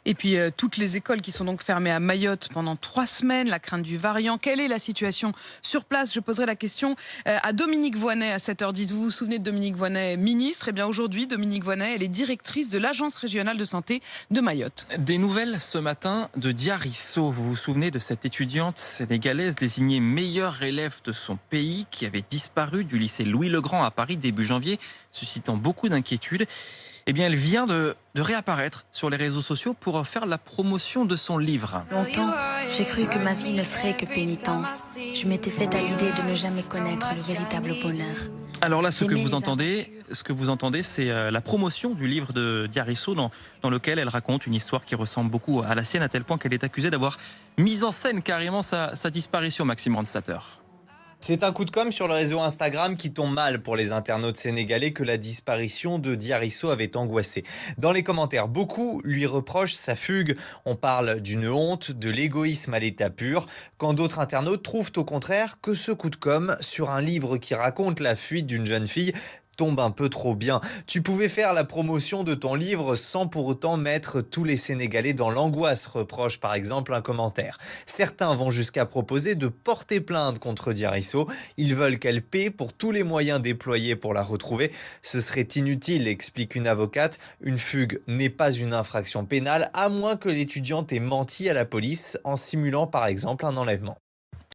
Et puis, toutes les écoles qui sont donc fermées à Mayotte pendant 3 semaines, la crainte du variant. Quelle est la situation sur place? Je poserai la question à Dominique Voynet à 7h10. Vous vous souvenez de Dominique Voynet, ministre? Eh bien, aujourd'hui, Dominique Voynet, elle est directrice de l'Agence régionale de santé de Mayotte. Des nouvelles ce matin de Diarisso. Vous vous souvenez de cette étudiante sénégalaise désignée meilleure élève de son pays qui avait disparu du lycée Louis-le-Grand à Paris début janvier, suscitant beaucoup d'inquiétudes. Eh bien, elle vient de réapparaître sur les réseaux sociaux pour faire la promotion de son livre. Longtemps, j'ai cru que ma vie ne serait que pénitence. Je m'étais fait à l'idée de ne jamais connaître le véritable bonheur. Alors là, ce que J'aimais vous les entendez, c'est la promotion du livre de Diarisso dans lequel elle raconte une histoire qui ressemble beaucoup à la sienne, à tel point qu'elle est accusée d'avoir mis en scène carrément sa disparition, Maxime Ronstatter. C'est un coup de com' sur le réseau Instagram qui tombe mal pour les internautes sénégalais que la disparition de Diarisso avait angoissé. Dans les commentaires, beaucoup lui reprochent sa fugue. On parle d'une honte, de l'égoïsme à l'état pur, quand d'autres internautes trouvent au contraire que ce coup de com' sur un livre qui raconte la fuite d'une jeune fille tombe un peu trop bien. Tu pouvais faire la promotion de ton livre sans pour autant mettre tous les Sénégalais dans l'angoisse, reproche par exemple un commentaire. Certains vont jusqu'à proposer de porter plainte contre Diarisso. Ils veulent qu'elle paie pour tous les moyens déployés pour la retrouver. Ce serait inutile, explique une avocate. Une fugue n'est pas une infraction pénale, à moins que l'étudiante ait menti à la police en simulant par exemple un enlèvement.